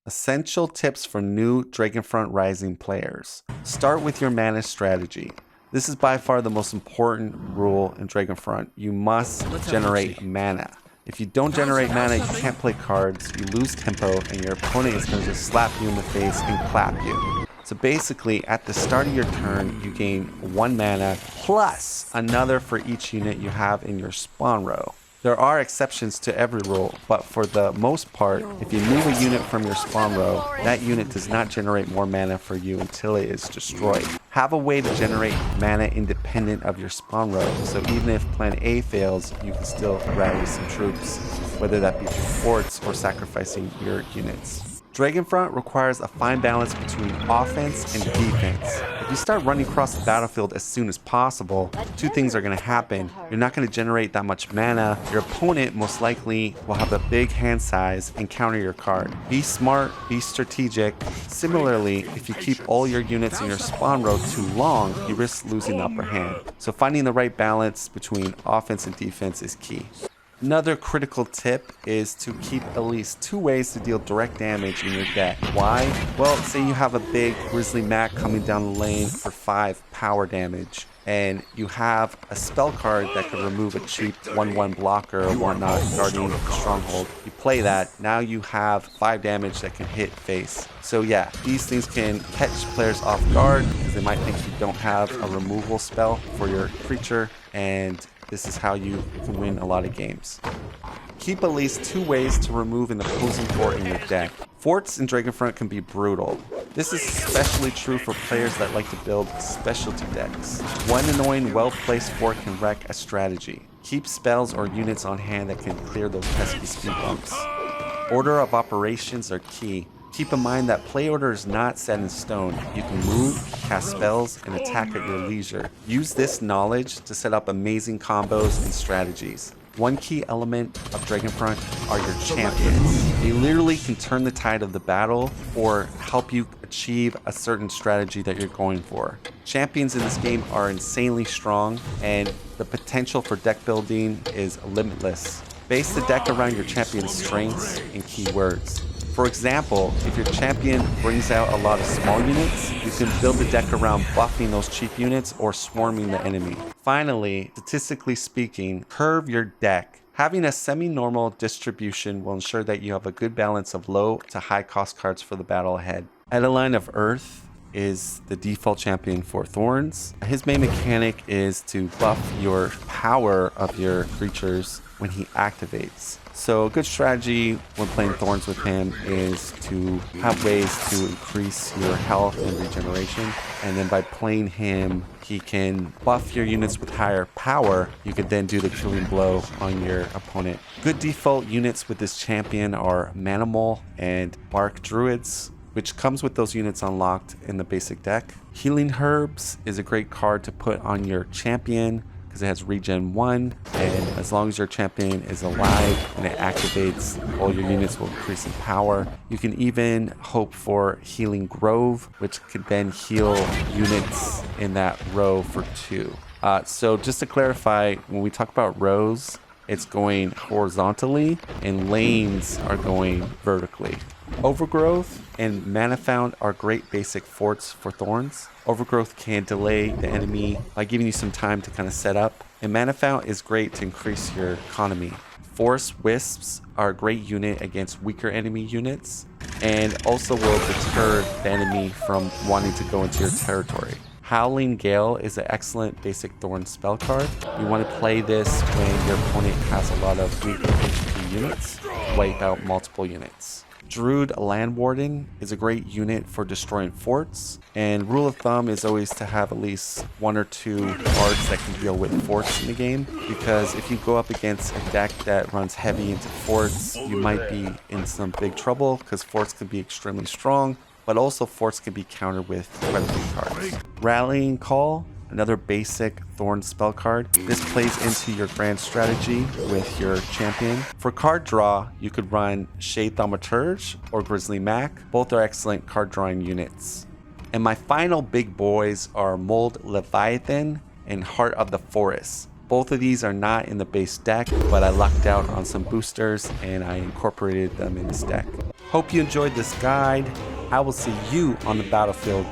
Essential tips for new Dragonfront Rising players. Start with your mana strategy. This is by far the most important rule in Dragonfront. You must generate mana. If you don't generate mana, you can't play cards, you lose tempo, and your opponent is going to just slap you in the face and clap you. So basically, at the start of your turn, you gain 1 mana plus another for each unit you have in your spawn row. There are exceptions to every rule, but for the most part, if you move a unit from your spawn row, that unit does not generate more mana for you until it is destroyed. Have a way to generate mana independent of your spawn row, so even if plan A fails, you can still rally some troops, whether that be through forts or sacrificing your units. Dragonfront requires a fine balance between offense and defense. If you start running across the battlefield as soon as possible, 2 things are going to happen. You're not going to generate that much mana. Your opponent most likely will have a big hand size and counter your card. Be smart, be strategic. Similarly, if you keep all your units in your spawn row too long, you risk losing the upper hand. So finding the right balance between offense and defense is key. Another critical tip is to keep at least 2 ways to deal direct damage in your deck. Why? Well, say you have a big Grizzly Mac coming down the lane for 5 power damage, and you have a spell card that could remove a cheap 1/1 blocker or whatnot, Guardian of the Stronghold. You play that, now you have 5 damage that can hit face. So yeah, these things can catch players off guard because they might think you don't have a removal spell for your creature, and this is how you can win a lot of games. Keep at least 2 ways to remove an opposing fort in your deck. Forts in Dragonfront can be brutal. This is especially true for players that like to build specialty decks. One annoying well-placed fort can wreck a strategy. Keep spells or units on hand that can clear those pesky speed bumps. Order of operations are key. Keep in mind that play order is not set in stone. You can move, cast spells, and attack at your leisure. Use this knowledge to set up amazing combos and strategies. One key element of Dragonfront are your champions. They literally can turn the tide of the battle or help you achieve a certain strategy that you're going for. Champions in this game are insanely strong, and the potential for deck building is limitless. Base the deck around your champion's strengths and keywords. For example, if your champion brings out a lot of small units, you can build the deck around buffing those cheap units or swarming the enemy. Finally, statistically speaking, curve your deck. Having a semi-normal distribution will ensure that you have a good balance of low to high cost cards for the battle ahead. Edaline of Earth is the default champion for Thorns. His main mechanic is to buff your power of your creatures when he activates. So a good strategy when playing Thorns with him is to have ways to increase your health and regeneration. And then by playing him, he can buff your units with higher power. You could then do the killing blow on your opponent. Good default units with this champion are Manimal and Bark Druids, which comes with those units unlocked in the basic deck. Healing Herbs is a great card to put on your champion because it has regen 1, and as long as your champion is alive and it activates, all your units will increase in power. You can even hope for Healing Grove, which could then heal units in that row for 2. So just to clarify, when we talk about rows, it's going horizontally and lanes are going vertically. Overgrowth and Mana Found are great basic forts for Thorns. Overgrowth can delay the enemy by giving you some time to kind of set up, and Mana Found is great to increase your economy. Force Wisps are a great unit against weaker enemy units and also will deter the enemy from wanting to go into your territory. Howling Gale is an excellent basic Thorn spell card. You want to play this when your opponent has a lot of weak HP units, wipe out multiple units. Druid Land Warden is a great unit for destroying forts, and rule of thumb is always to have at least 1 or 2 cards that can deal with forts in the game, because if you go up against a deck that runs heavy into forts, you might be in some big trouble because forts can be extremely strong, but also forts can be countered with quite a few cards. Rallying Call, another basic Thorn spell card. This plays into your grand strategy with your champion. For card draw, you could run Shade Thaumaturge or Grizzly Mac. Both are excellent card drawing units. And my final big boys are Mold Leviathan and Heart of the Forest. Both of these are not in the base deck, but I lucked out on some boosters and I incorporated them in this deck. Hope you enjoyed this guide. I will see you on the battlefield